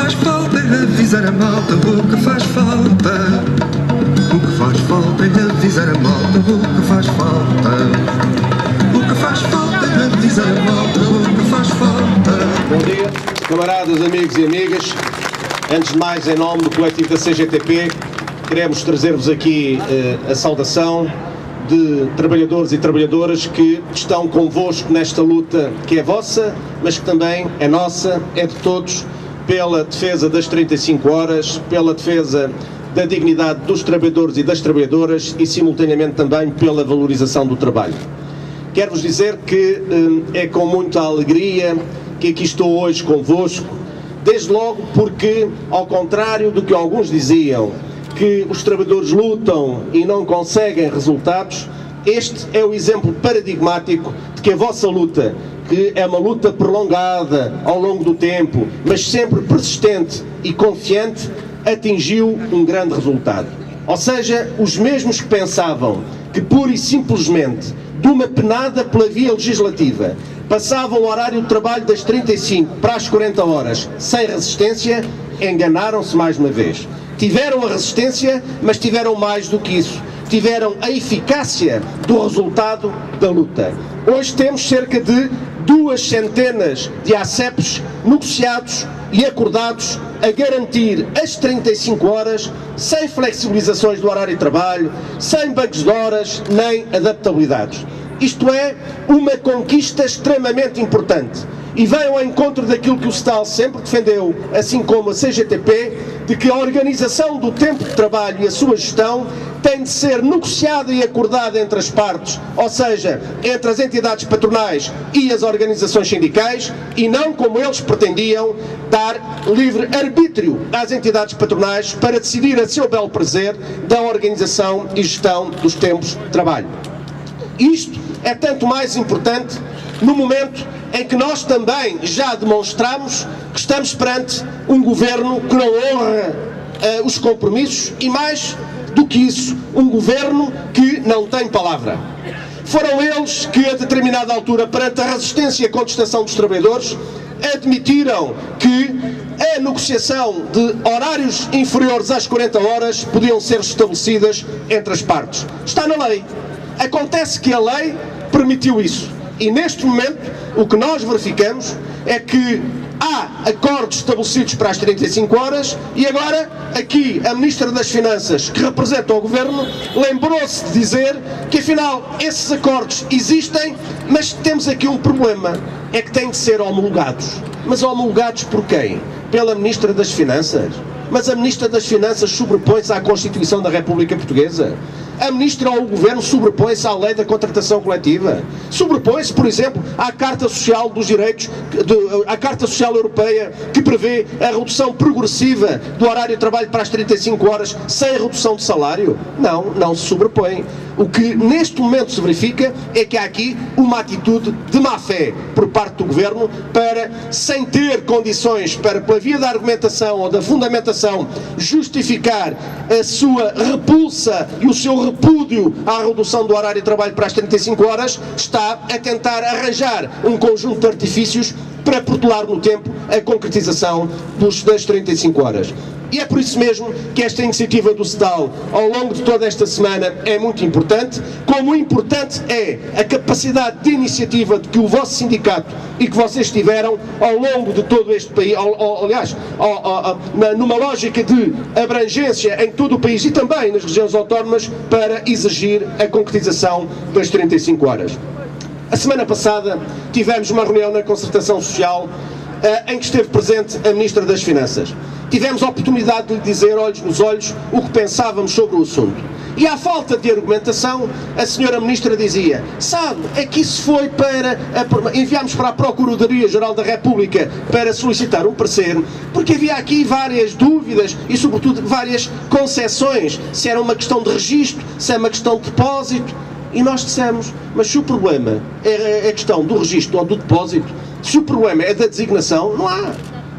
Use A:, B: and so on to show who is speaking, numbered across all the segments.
A: faz falta é avisar a malta o que faz falta. O que faz falta é avisar a malta o que faz falta. O que faz falta é avisar a malta o que faz falta.
B: Bom dia, camaradas, amigos e amigas. Antes de mais, em nome do coletivo da CGTP, queremos trazer-vos aqui a saudação de trabalhadores e trabalhadoras que estão convosco nesta luta que é vossa, mas que também é nossa, é de todos, pela defesa das 35 horas, pela defesa da dignidade dos trabalhadores e das trabalhadoras e, simultaneamente, também pela valorização do trabalho. Quero-vos dizer que é com muita alegria que aqui estou hoje convosco, desde logo porque, ao contrário do que alguns diziam, que os trabalhadores lutam e não conseguem resultados, este é o exemplo paradigmático de que a vossa luta, que é uma luta prolongada ao longo do tempo, mas sempre persistente e confiante, atingiu um grande resultado. Ou seja, os mesmos que pensavam que pura e simplesmente de uma penada pela via legislativa passavam o horário de trabalho das 35 para as 40 horas sem resistência, enganaram-se mais uma vez. Tiveram a resistência, mas tiveram mais do que isso. Tiveram a eficácia do resultado da luta. Hoje temos cerca de 200 de ACEPs negociados e acordados a garantir as 35 horas, sem flexibilizações do horário de trabalho, sem bancos de horas, nem adaptabilidades. Isto é uma conquista extremamente importante e vem ao encontro daquilo que o STAL sempre defendeu, assim como a CGTP, de que a organização do tempo de trabalho e a sua gestão tem de ser negociada e acordada entre as partes, ou seja, entre as entidades patronais e as organizações sindicais, e não, como eles pretendiam, dar livre arbítrio às entidades patronais para decidir a seu bel prazer da organização e gestão dos tempos de trabalho. Isto é tanto mais importante no momento em que nós também já demonstramos que estamos perante um governo que não honra os compromissos e, mais do que isso, um governo que não tem palavra. Foram eles que, a determinada altura, perante a resistência e a contestação dos trabalhadores, admitiram que a negociação de horários inferiores às 40 horas podiam ser estabelecidas entre as partes. Está na lei. Acontece que a lei permitiu isso. E neste momento, o que nós verificamos é que há acordos estabelecidos para as 35 horas e agora aqui a Ministra das Finanças, que representa o Governo, lembrou-se de dizer que afinal esses acordos existem, mas temos aqui um problema, é que têm de ser homologados. Mas homologados por quem? Pela Ministra das Finanças? Mas a Ministra das Finanças sobrepõe-se à Constituição da República Portuguesa? A Ministra ou o Governo sobrepõe-se à Lei da Contratação Coletiva? Sobrepõe-se, por exemplo, à Carta Social dos Direitos, à Carta Social Europeia, que prevê a redução progressiva do horário de trabalho para as 35 horas sem redução de salário? Não, não se sobrepõe. O que neste momento se verifica é que há aqui uma atitude de má-fé por parte do Governo para, sem ter condições para, pela via da argumentação ou da fundamentação, justificar a sua repulsa e o seu repúdio à redução do horário de trabalho para as 35 horas, está a tentar arranjar um conjunto de artifícios para protelar no tempo a concretização das 35 horas. E é por isso mesmo que esta iniciativa do STAL, ao longo de toda esta semana, é muito importante, como importante é a capacidade de iniciativa de que o vosso sindicato e que vocês tiveram ao longo de todo este país, aliás, numa lógica de abrangência em todo o país e também nas regiões autónomas, para exigir a concretização das 35 horas. A semana passada tivemos uma reunião na Concertação Social em que esteve presente a Ministra das Finanças. Tivemos a oportunidade de lhe dizer, olhos nos olhos, o que pensávamos sobre o assunto. E à falta de argumentação, a senhora Ministra dizia, sabe, é que isso foi enviámos para a Procuradoria-Geral da República para solicitar um parecer, porque havia aqui várias dúvidas e, sobretudo, várias concessões, se era uma questão de registro, se é uma questão de depósito. E nós dissemos, mas se o problema é a questão do registro ou do depósito, se o problema é da designação, não há.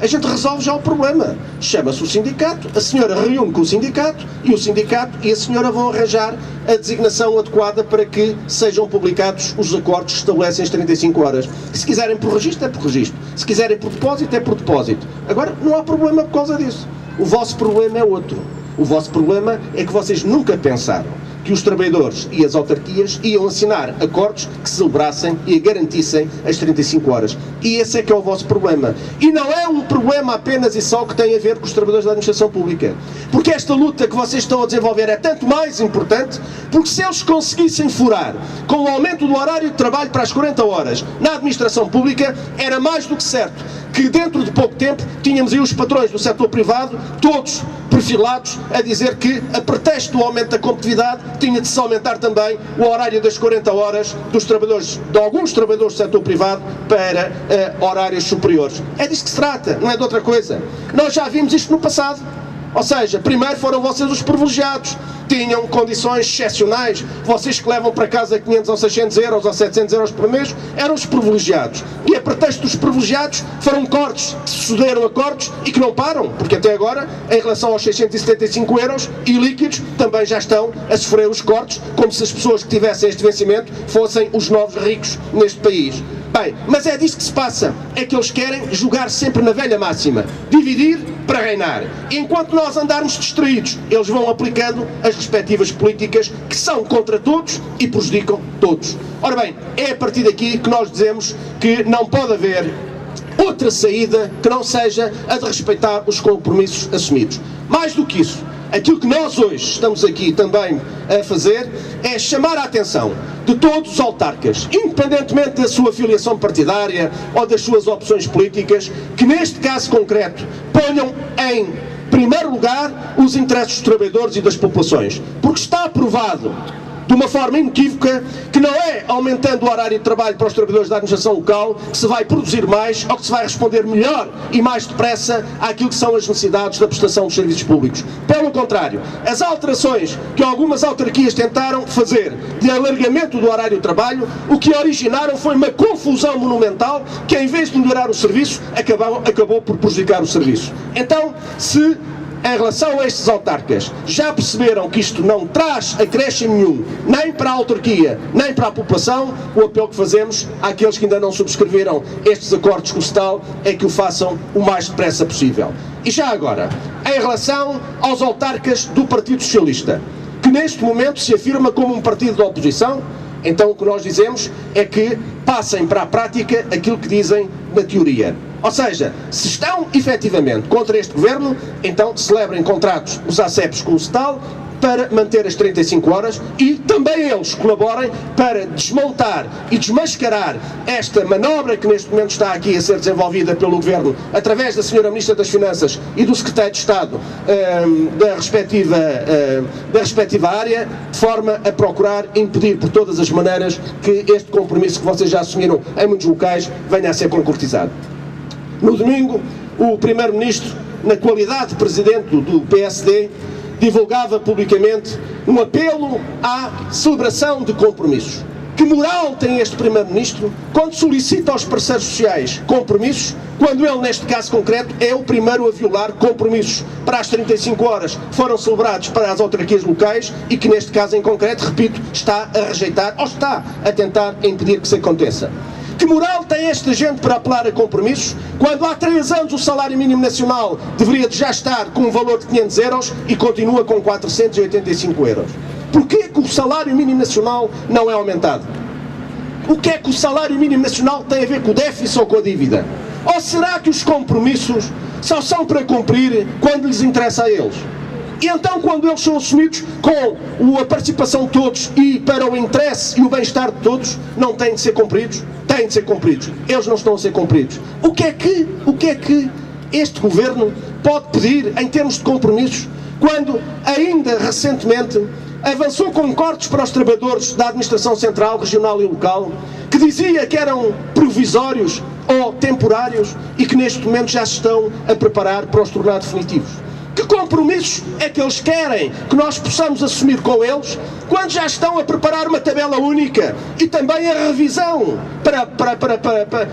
B: A gente resolve já o problema. Chama-se o sindicato, a senhora reúne com o sindicato e a senhora vão arranjar a designação adequada para que sejam publicados os acordos que estabelecem as 35 horas. Se quiserem por registro, é por registro. Se quiserem por depósito, é por depósito. Agora, não há problema por causa disso. O vosso problema é outro. O vosso problema é que vocês nunca pensaram que os trabalhadores e as autarquias iam assinar acordos que celebrassem e garantissem as 35 horas. E esse é que é o vosso problema. E não é um problema apenas e só que tem a ver com os trabalhadores da administração pública. Porque esta luta que vocês estão a desenvolver é tanto mais importante, porque se eles conseguissem furar com o aumento do horário de trabalho para as 40 horas na administração pública, era mais do que certo que dentro de pouco tempo tínhamos aí os patrões do setor privado, todos perfilados, a dizer que, a pretexto do aumento da competitividade, tinha de se aumentar também o horário das 40 horas dos trabalhadores, de alguns trabalhadores do setor privado, para horários superiores. É disso que se trata, não é de outra coisa. Nós já vimos isto no passado. Ou seja, primeiro foram vocês os privilegiados, tinham condições excepcionais, vocês que levam para casa 500 ou 600 euros ou 700 euros por mês, eram os privilegiados. E a pretexto dos privilegiados foram cortes, que sucederam a cortes e que não param, porque até agora, em relação aos 675 euros e líquidos, também já estão a sofrer os cortes, como se as pessoas que tivessem este vencimento fossem os novos ricos neste país. Bem, mas é disso que se passa, é que eles querem jogar sempre na velha máxima, dividir para reinar. Enquanto nós andarmos distraídos, eles vão aplicando as respectivas políticas que são contra todos e prejudicam todos. Ora bem, é a partir daqui que nós dizemos que não pode haver outra saída que não seja a de respeitar os compromissos assumidos. Mais do que isso, aquilo que nós hoje estamos aqui também a fazer é chamar a atenção de todos os autarcas, independentemente da sua filiação partidária ou das suas opções políticas, que neste caso concreto ponham em primeiro lugar os interesses dos trabalhadores e das populações, porque está aprovado de uma forma inequívoca que não é aumentando o horário de trabalho para os trabalhadores da administração local que se vai produzir mais ou que se vai responder melhor e mais depressa àquilo que são as necessidades da prestação dos serviços públicos. Pelo contrário, as alterações que algumas autarquias tentaram fazer de alargamento do horário de trabalho, o que originaram foi uma confusão monumental que, em vez de melhorar o serviço, acabou por prejudicar o serviço. Então, se em relação a estes autarcas já perceberam que isto não traz acréscimo nenhum, nem para a autarquia, nem para a população, o apelo que fazemos àqueles que ainda não subscreveram estes acordos com o CETAL é que o façam o mais depressa possível. E já agora, em relação aos autarcas do Partido Socialista, que neste momento se afirma como um partido de oposição, então o que nós dizemos é que passem para a prática aquilo que dizem na teoria. Ou seja, se estão efetivamente contra este governo, então celebrem contratos, os ACEPs com o CETAL, para manter as 35 horas e também eles colaborem para desmontar e desmascarar esta manobra que neste momento está aqui a ser desenvolvida pelo Governo através da Sra. Ministra das Finanças e do Secretário de Estado da respectiva área, de forma a procurar impedir por todas as maneiras que este compromisso que vocês já assumiram em muitos locais venha a ser concretizado. No domingo, o Primeiro-Ministro, na qualidade de Presidente do PSD, divulgava publicamente um apelo à celebração de compromissos. Que moral tem este Primeiro-Ministro quando solicita aos parceiros sociais compromissos, quando ele, neste caso concreto, é o primeiro a violar compromissos para as 35 horas que foram celebrados para as autarquias locais e que, neste caso em concreto, repito, está a rejeitar ou está a tentar impedir que isso aconteça? Que moral tem esta gente para apelar a compromissos, quando há 3 anos o salário mínimo nacional deveria já estar com um valor de 500 euros e continua com 485 euros? Porquê que o salário mínimo nacional não é aumentado? O que é que o salário mínimo nacional tem a ver com o déficit ou com a dívida? Ou será que os compromissos só são para cumprir quando lhes interessa a eles? E então, quando eles são assumidos com a participação de todos e para o interesse e o bem-estar de todos, não têm de ser cumpridos? Têm de ser cumpridos. Eles não estão a ser cumpridos. O que é que este Governo pode pedir em termos de compromissos, quando ainda recentemente avançou com cortes para os trabalhadores da Administração Central, Regional e Local, que dizia que eram provisórios ou temporários e que neste momento já se estão a preparar para os tornar definitivos? Que compromissos é que eles querem que nós possamos assumir com eles quando já estão a preparar uma tabela única e também a revisão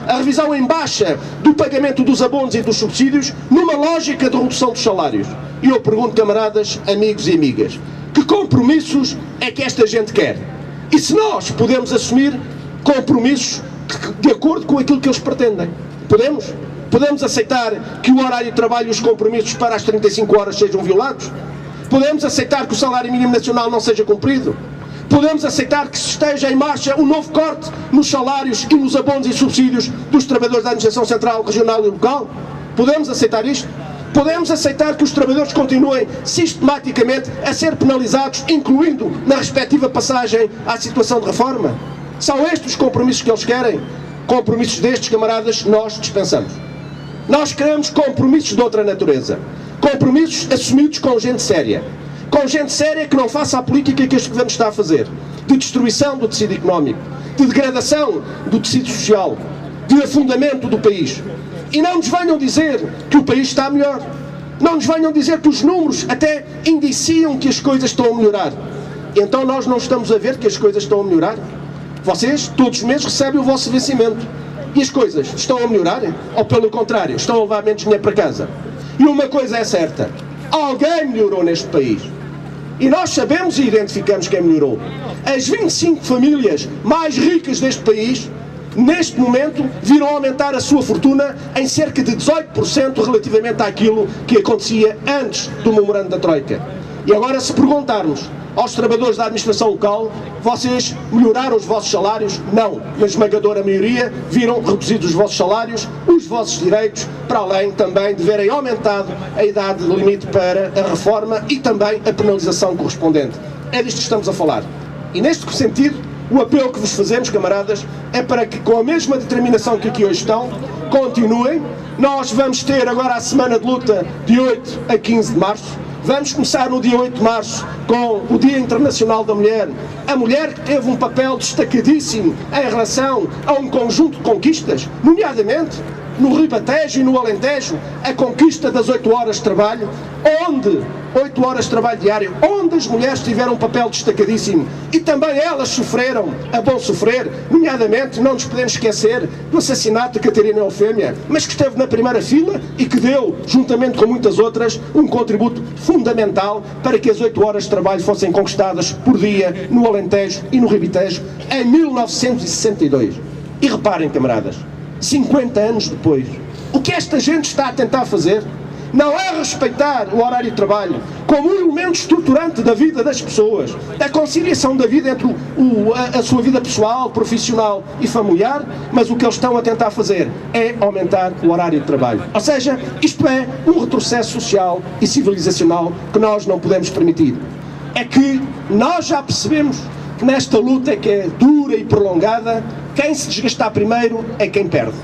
B: a revisão em baixa do pagamento dos abonos e dos subsídios numa lógica de redução dos salários? E eu pergunto, camaradas, amigos e amigas, que compromissos é que esta gente quer? E se nós podemos assumir compromissos de acordo com aquilo que eles pretendem? Podemos? Podemos aceitar que o horário de trabalho e os compromissos para as 35 horas sejam violados? Podemos aceitar que o salário mínimo nacional não seja cumprido? Podemos aceitar que se esteja em marcha um novo corte nos salários e nos abonos e subsídios dos trabalhadores da Administração Central, Regional e Local? Podemos aceitar isto? Podemos aceitar que os trabalhadores continuem sistematicamente a ser penalizados, incluindo na respectiva passagem à situação de reforma? São estes os compromissos que eles querem? Compromissos destes, camaradas, nós dispensamos. Nós queremos compromissos de outra natureza. Compromissos assumidos com gente séria. Com gente séria que não faça a política que este governo está a fazer. De destruição do tecido económico, de degradação do tecido social, de afundamento do país. E não nos venham dizer que o país está melhor. Não nos venham dizer que os números até indiciam que as coisas estão a melhorar. Então nós não estamos a ver que as coisas estão a melhorar? Vocês, todos os meses, recebem o vosso vencimento. E as coisas estão a melhorar? Ou pelo contrário, estão a levar menos dinheiro para casa? E uma coisa é certa, alguém melhorou neste país. E nós sabemos e identificamos quem melhorou. As 25 famílias mais ricas deste país, neste momento, viram aumentar a sua fortuna em cerca de 18% relativamente àquilo que acontecia antes do memorando da Troika. E agora, se perguntarmos aos trabalhadores da administração local, vocês melhoraram os vossos salários? Não. Na esmagadora maioria, viram reduzidos os vossos salários, os vossos direitos, para além também de verem aumentado a idade limite para a reforma e também a penalização correspondente. É disto que estamos a falar. E neste sentido, o apelo que vos fazemos, camaradas, é para que, com a mesma determinação que aqui hoje estão, continuem. Nós vamos ter agora a semana de luta de 8 a 15 de março. Vamos começar no dia 8 de março com o Dia Internacional da Mulher. A mulher que teve um papel destacadíssimo em relação a um conjunto de conquistas, nomeadamente no Ribatejo e no Alentejo, a conquista das 8 horas de trabalho, onde 8 horas de trabalho diário, onde as mulheres tiveram um papel destacadíssimo e também elas sofreram, a bom sofrer, nomeadamente, não nos podemos esquecer do assassinato de Catarina Eufémia, mas que esteve na primeira fila e que deu, juntamente com muitas outras, um contributo fundamental para que as 8 horas de trabalho fossem conquistadas por dia no Alentejo e no Ribatejo em 1962. E reparem, camaradas, 50 anos depois, o que esta gente está a tentar fazer não é respeitar o horário de trabalho como um elemento estruturante da vida das pessoas, da conciliação da vida entre a sua vida pessoal, profissional e familiar, mas o que eles estão a tentar fazer é aumentar o horário de trabalho. Ou seja, isto é um retrocesso social e civilizacional que nós não podemos permitir. É que nós já percebemos que nesta luta que é dura e prolongada, quem se desgastar primeiro é quem perde.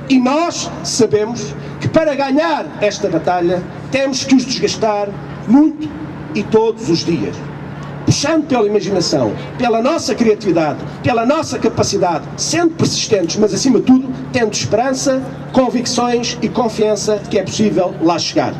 B: E nós sabemos que para ganhar esta batalha temos que os desgastar muito e todos os dias. Puxando pela imaginação, pela nossa criatividade, pela nossa capacidade, sendo persistentes, mas acima de tudo, tendo esperança, convicções e confiança de que é possível lá chegar.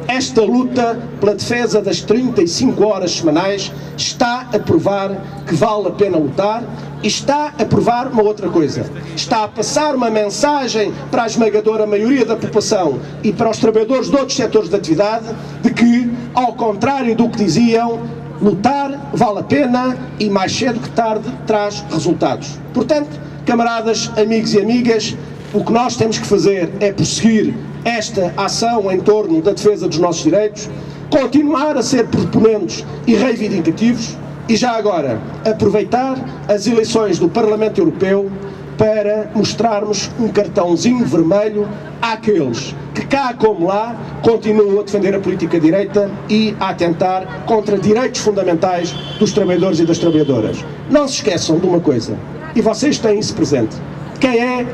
B: Esta luta pela defesa das 35 horas semanais está a provar que vale a pena lutar e está a provar uma outra coisa. Está a passar uma mensagem para a esmagadora maioria da população e para os trabalhadores de outros setores de atividade de que, ao contrário do que diziam, lutar vale a pena e mais cedo que tarde traz resultados. Portanto, camaradas, amigos e amigas, o que nós temos que fazer é prosseguir esta ação em torno da defesa dos nossos direitos, continuar a ser proponentes e reivindicativos e já agora aproveitar as eleições do Parlamento Europeu para mostrarmos um cartãozinho vermelho àqueles que cá como lá continuam a defender a política direita e a atentar contra direitos fundamentais dos trabalhadores e das trabalhadoras. Não se esqueçam de uma coisa, e vocês têm isso presente, quem é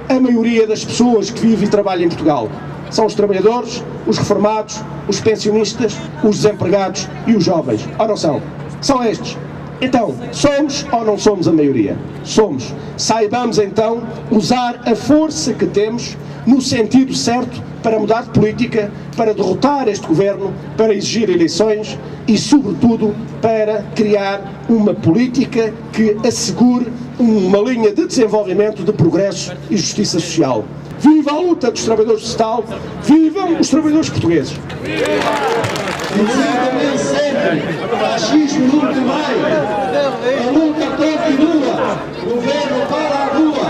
B: a maioria das pessoas que vive e trabalha em Portugal? São os trabalhadores, os reformados, os pensionistas, os desempregados e os jovens. Ou não são? São estes. Então, somos ou não somos a maioria? Somos. Saibamos então usar a força que temos no sentido certo para mudar de política, para derrotar este governo, para exigir eleições e, sobretudo, para criar uma política que assegure uma linha de desenvolvimento, de progresso e justiça social. Viva a luta dos trabalhadores do Sestao, vivam os trabalhadores portugueses!
C: Exatamente sempre, o fascismo nunca vai, a luta continua, o governo para a rua.